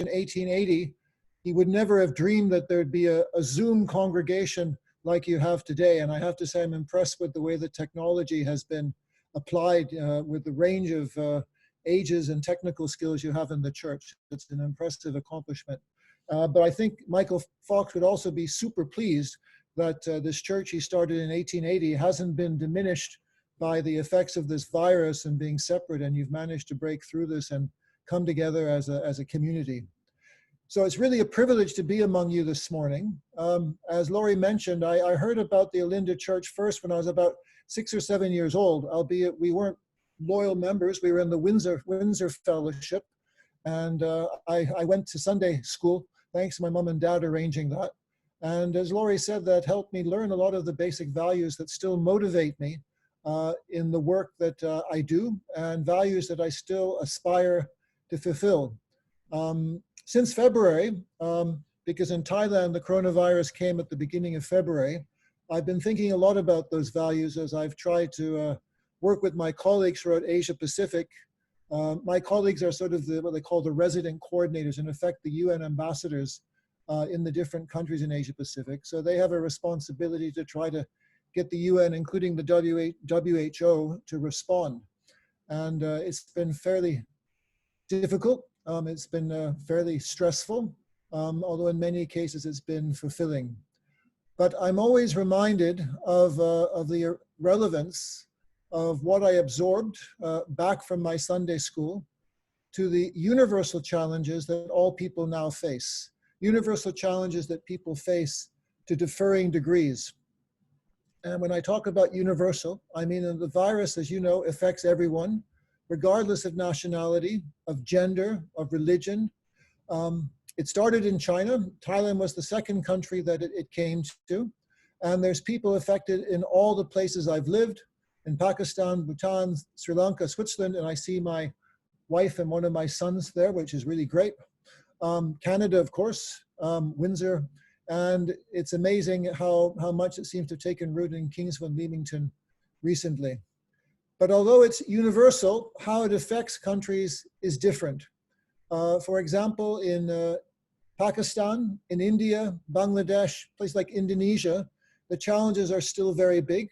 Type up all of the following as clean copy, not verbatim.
in 1880, he would never have dreamed that there'd be a Zoom congregation like you have today. And I have to say, I'm impressed with the way the technology has been applied with the range of ages and technical skills you have in the church. It's an impressive accomplishment. But I think Michael Fox would also be super pleased that this church he started in 1880 hasn't been diminished by the effects of this virus and being separate, and you've managed to break through this and come together as a community. So it's really a privilege to be among you this morning. As Laurie mentioned, I heard about the Olinda Church first when I was about 6 or 7 years old, albeit we weren't loyal members. We were in the Windsor Fellowship, and I went to Sunday school, thanks to my mom and dad arranging that. And as Laurie said, that helped me learn a lot of the basic values that still motivate me in the work that I do, and values that I still aspire to fulfill. Since February, because in Thailand, the coronavirus came at the beginning of February, I've been thinking a lot about those values as I've tried to work with my colleagues throughout Asia Pacific. My colleagues are sort of what they call the resident coordinators, in effect, the UN ambassadors in the different countries in Asia Pacific. So they have a responsibility to try to get the UN, including the WHO, to respond. And it's been fairly difficult. It's been fairly stressful, although in many cases it's been fulfilling. But I'm always reminded of the relevance of what I absorbed back from my Sunday school to the universal challenges that all people now face, universal challenges that people face to differing degrees. And when I talk about universal, I mean that the virus, as you know, affects everyone, regardless of nationality, of gender, of religion. It started in China. Thailand was the second country that it came to. And there's people affected in all the places I've lived, in Pakistan, Bhutan, Sri Lanka, Switzerland, and I see my wife and one of my sons there, which is really great. Canada, of course, Windsor. And it's amazing how much it seems to have taken root in Kingsland, Leamington recently. But although it's universal, how it affects countries is different. For example, in Pakistan, in India, Bangladesh, places like Indonesia, the challenges are still very big.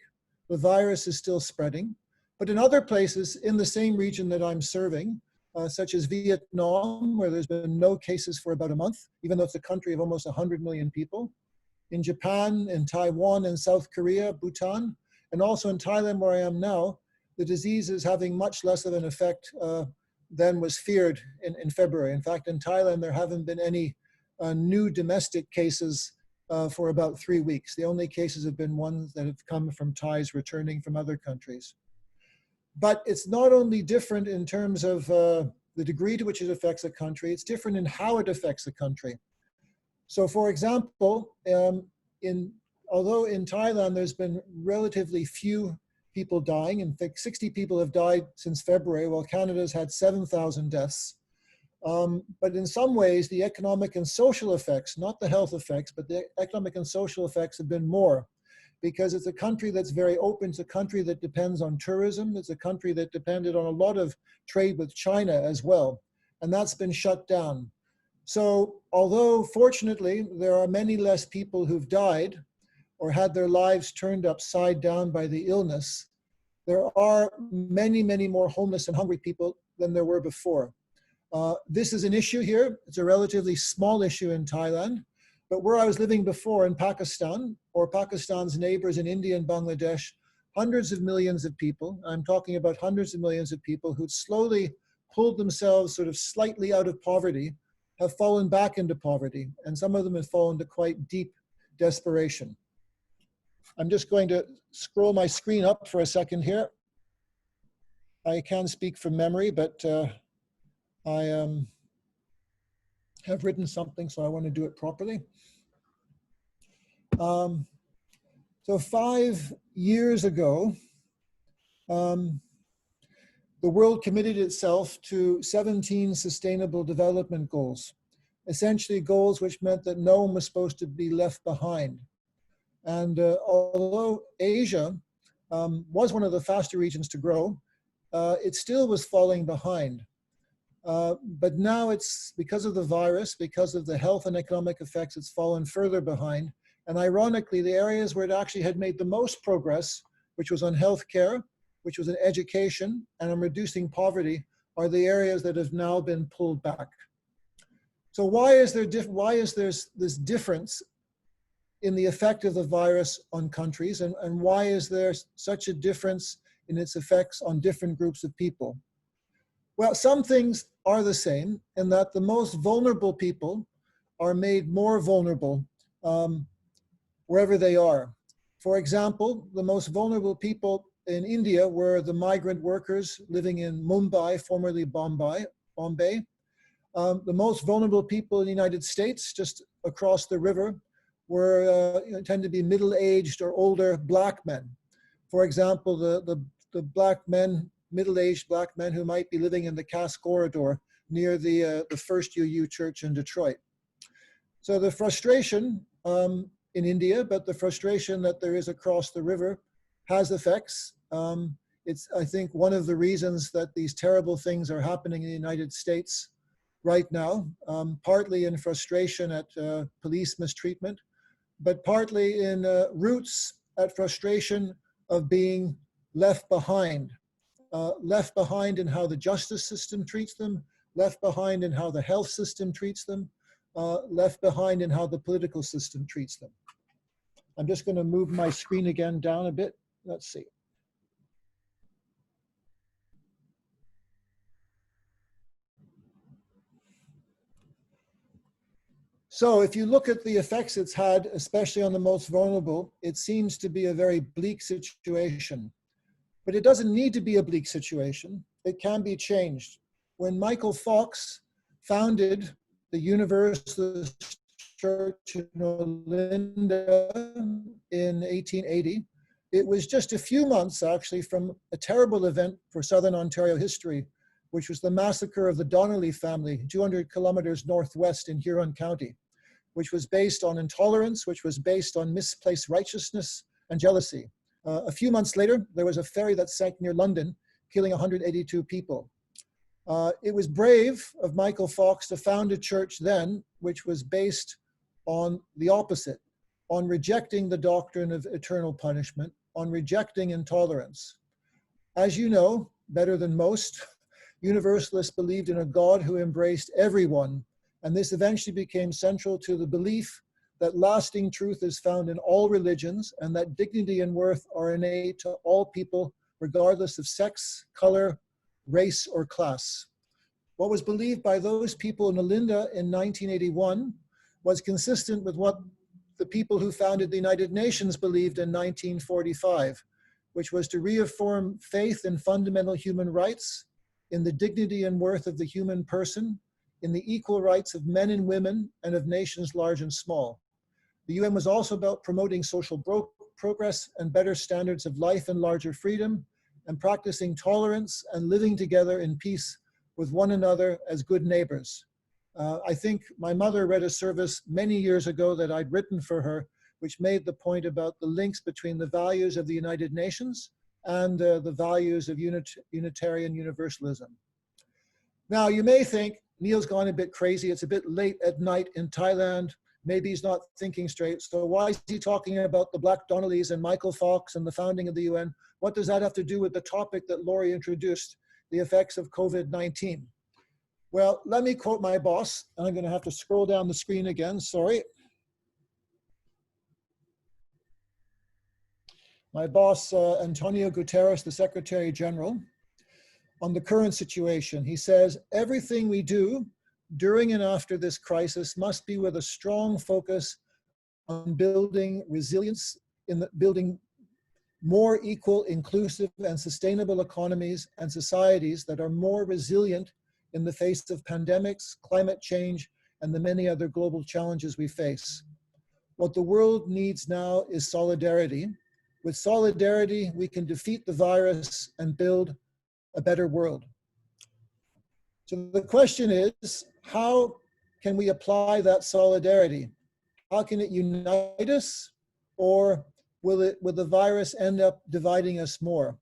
The virus is still spreading. But in other places in the same region that I'm serving, such as Vietnam, where there's been no cases for about a month, even though it's a country of almost 100 million people, in Japan, in Taiwan, in South Korea, Bhutan, and also in Thailand, where I am now, the disease is having much less of an effect than was feared in February. In fact, in Thailand, there haven't been any new domestic cases for about 3 weeks. The only cases have been ones that have come from Thais returning from other countries. But it's not only different in terms of the degree to which it affects a country, it's different in how it affects a country. So for example, although in Thailand there's been relatively few people dying, in fact 60 people have died since February, while Canada's had 7,000 deaths. But in some ways, the economic and social effects, not the health effects, but the economic and social effects have been more, because it's a country that's very open. It's a country that depends on tourism. It's a country that depended on a lot of trade with China as well, and that's been shut down. So although fortunately there are many less people who've died or had their lives turned upside down by the illness, there are many, many more homeless and hungry people than there were before. This is an issue here. It's a relatively small issue in Thailand, but where I was living before in Pakistan, or Pakistan's neighbors in India and Bangladesh, hundreds of millions of people, I'm talking about hundreds of millions of people who slowly pulled themselves sort of slightly out of poverty, have fallen back into poverty, and some of them have fallen to quite deep desperation. I'm just going to scroll my screen up for a second here. I can speak from memory, but I have written something, so I want to do it properly. So 5 years ago, the world committed itself to 17 sustainable development goals, essentially goals which meant that no one was supposed to be left behind. And although Asia was one of the faster regions to grow, it still was falling behind. But now it's, because of the virus, because of the health and economic effects, it's fallen further behind. And ironically, the areas where it actually had made the most progress, which was on healthcare, which was in education, and on reducing poverty, are the areas that have now been pulled back. So why is there this difference in the effect of the virus on countries, and why is there such a difference in its effects on different groups of people? Well, some things are the same in that the most vulnerable people are made more vulnerable wherever they are. For example, the most vulnerable people in India were the migrant workers living in Mumbai, formerly Bombay. The most vulnerable people in the United States, just across the river, were tend to be middle-aged or older black men. For example, the black men, middle-aged black men who might be living in the Cass Corridor near the First UU Church in Detroit. So the frustration in India, but the frustration that there is across the river has effects. It's, I think, one of the reasons that these terrible things are happening in the United States right now, partly in frustration at police mistreatment, but partly in roots at frustration of being left behind in how the justice system treats them, left behind in how the health system treats them, left behind in how the political system treats them. I'm just going to move my screen again down a bit. Let's see. So if you look at the effects it's had, especially on the most vulnerable, it seems to be a very bleak situation. But it doesn't need to be a bleak situation. It can be changed. When Michael Fox founded the Universalist Church in Olinda in 1880, it was just a few months actually from a terrible event for Southern Ontario history, which was the massacre of the Donnelly family, 200 kilometers northwest in Huron County, which was based on intolerance, which was based on misplaced righteousness and jealousy. A few months later, there was a ferry that sank near London, killing 182 people. It was brave of Michael Fox to found a church then, which was based on the opposite, on rejecting the doctrine of eternal punishment, on rejecting intolerance. As you know, better than most, Universalists believed in a God who embraced everyone, and this eventually became central to the belief that lasting truth is found in all religions and that dignity and worth are innate to all people, regardless of sex, color, race, or class. What was believed by those people in Olinda in 1981 was consistent with what the people who founded the United Nations believed in 1945, which was to reaffirm faith in fundamental human rights, in the dignity and worth of the human person, in the equal rights of men and women and of nations large and small. The UN was also about promoting social progress and better standards of life and larger freedom, and practicing tolerance and living together in peace with one another as good neighbors. I think my mother read a service many years ago that I'd written for her, which made the point about the links between the values of the United Nations and the values of Unitarian Universalism. Now, you may think, Neil's gone a bit crazy. It's a bit late at night in Thailand. Maybe he's not thinking straight. So why is he talking about the Black Donnellys and Michael Fox and the founding of the UN? What does that have to do with the topic that Laurie introduced, the effects of COVID-19? Well, let me quote my boss. I'm going to have to scroll down the screen again. Sorry. My boss, Antonio Guterres, the Secretary General, on the current situation. He says, everything we do during and after this crisis must be with a strong focus on building resilience, building more equal, inclusive, and sustainable economies and societies that are more resilient in the face of pandemics, climate change, and the many other global challenges we face. What the world needs now is solidarity. With solidarity, we can defeat the virus and build a better world. So the question is, how can we apply that solidarity? How can it unite us, or will the virus end up dividing us more?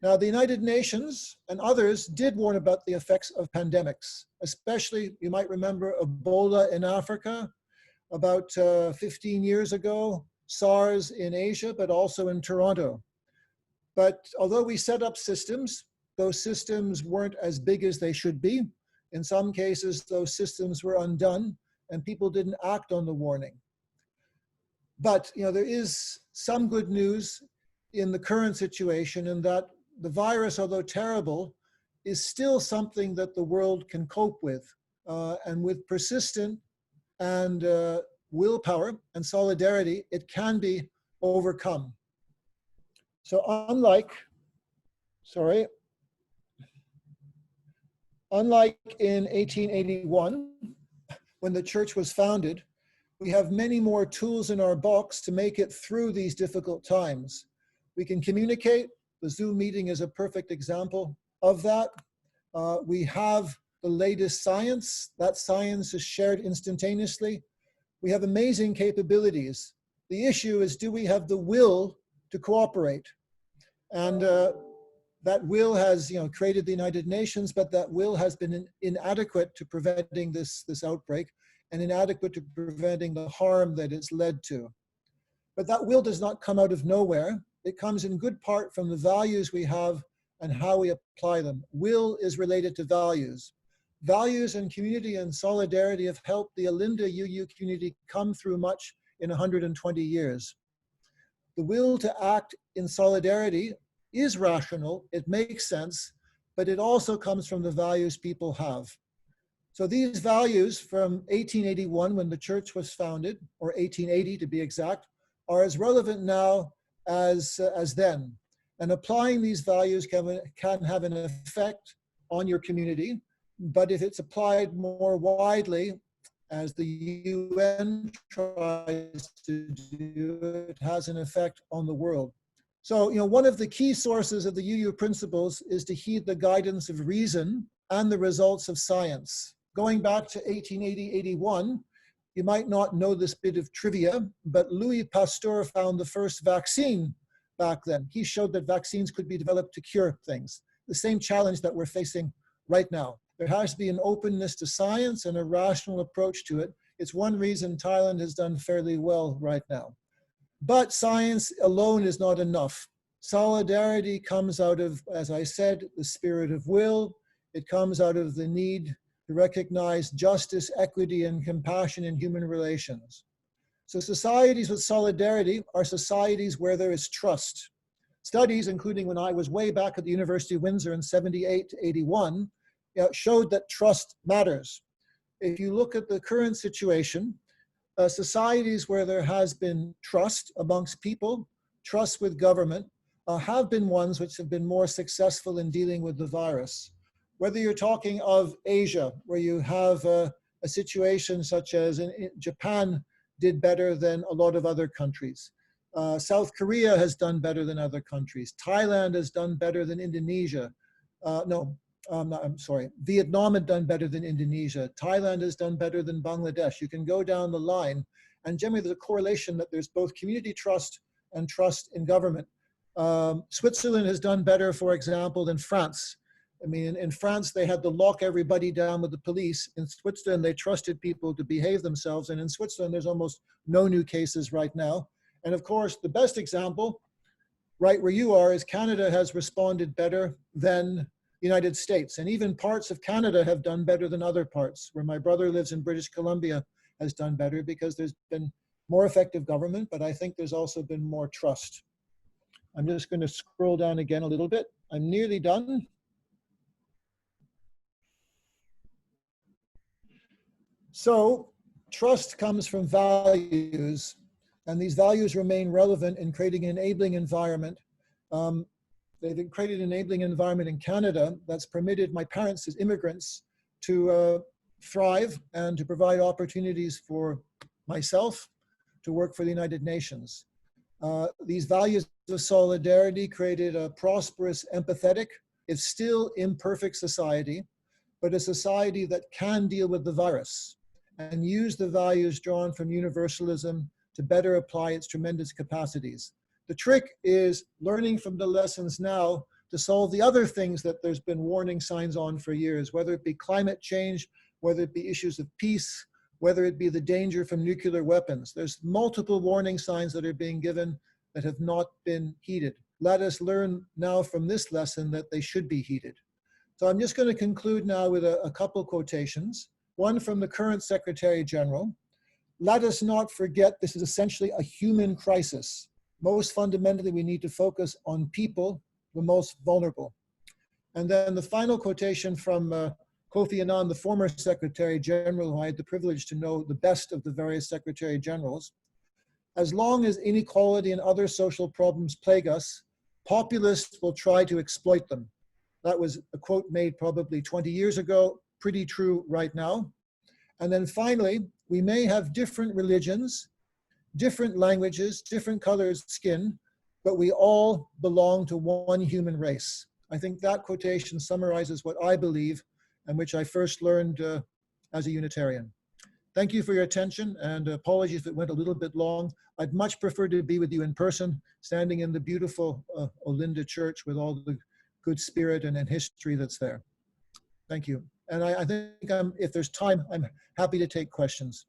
Now, the United Nations and others did warn about the effects of pandemics, especially, you might remember, Ebola in Africa about 15 years ago, SARS in Asia, but also in Toronto. But although we set up systems, those systems weren't as big as they should be. In some cases, those systems were undone and people didn't act on the warning. But there is some good news in the current situation, in that the virus, although terrible, is still something that the world can cope with. And with persistent and willpower and solidarity, it can be overcome. So unlike in 1881, when the church was founded, we have many more tools in our box to make it through these difficult times. We can communicate. The Zoom meeting is a perfect example of that. We have the latest science. That science is shared instantaneously. We have amazing capabilities. The issue is, do we have the will to cooperate? And that will has created the United Nations, but that will has been inadequate to preventing this outbreak, and inadequate to preventing the harm that it's led to. But that will does not come out of nowhere. It comes in good part from the values we have and how we apply them. Will is related to values. Values and community and solidarity have helped the Olinda UU community come through much in 120 years. The will to act in solidarity is rational, it makes sense, but it also comes from the values people have. So these values from 1881, when the church was founded, or 1880 to be exact, are as relevant now as then. And applying these values can have an effect on your community, but if it's applied more widely, as the UN tries to do, it has an effect on the world. So, one of the key sources of the UU principles is to heed the guidance of reason and the results of science. Going back to 1880-81, you might not know this bit of trivia, but Louis Pasteur found the first vaccine back then. He showed that vaccines could be developed to cure things, the same challenge that we're facing right now. There has to be an openness to science and a rational approach to it. It's one reason Thailand has done fairly well right now. But science alone is not enough. Solidarity comes out of, as I said, the spirit of will. It comes out of the need to recognize justice, equity, and compassion in human relations. So societies with solidarity are societies where there is trust. Studies, including when I was way back at the University of Windsor in 78 to 81, showed that trust matters. If you look at the current situation, societies where there has been trust amongst people, trust with government, have been ones which have been more successful in dealing with the virus. Whether you're talking of Asia, where you have a situation such as in Japan did better than a lot of other countries. South Korea has done better than other countries. Thailand has done better than Indonesia. Vietnam had done better than Indonesia. Thailand has done better than Bangladesh. You can go down the line, and generally there's a correlation that there's both community trust and trust in government. Switzerland has done better, for example, than France. I mean, in France, they had to lock everybody down with the police. In Switzerland, they trusted people to behave themselves. And in Switzerland, there's almost no new cases right now. And of course, the best example, right where you are, is Canada has responded better than the United States. And even parts of Canada have done better than other parts. Where my brother lives in British Columbia has done better because there's been more effective government, but I think there's also been more trust. I'm just going to scroll down again a little bit. I'm nearly done. So trust comes from values, and these values remain relevant in creating an enabling environment. They've created an enabling environment in Canada that's permitted my parents as immigrants to thrive and to provide opportunities for myself to work for the United Nations. These values of solidarity created a prosperous, empathetic, if still imperfect society, but a society that can deal with the virus and use the values drawn from universalism to better apply its tremendous capacities. The trick is learning from the lessons now, to solve the other things that there's been warning signs on for years, whether it be climate change, whether it be issues of peace, whether it be the danger from nuclear weapons. There's multiple warning signs that are being given that have not been heeded. Let us learn now from this lesson that they should be heeded. So I'm just going to conclude now with a couple quotations. One from the current Secretary General. Let us not forget this is essentially a human crisis. Most fundamentally, we need to focus on people, the most vulnerable. And then the final quotation from Kofi Annan, the former Secretary General, who I had the privilege to know the best of the various Secretary Generals. As long as inequality and other social problems plague us, populists will try to exploit them. That was a quote made probably 20 years ago, pretty true right now. And then finally, we may have different religions, different languages, different colors of skin, but we all belong to one human race. I think that quotation summarizes what I believe and which I first learned as a Unitarian. Thank you for your attention, and apologies if it went a little bit long. I'd much prefer to be with you in person, standing in the beautiful Olinda Church with all the good spirit and history that's there. Thank you. And I think if there's time, I'm happy to take questions.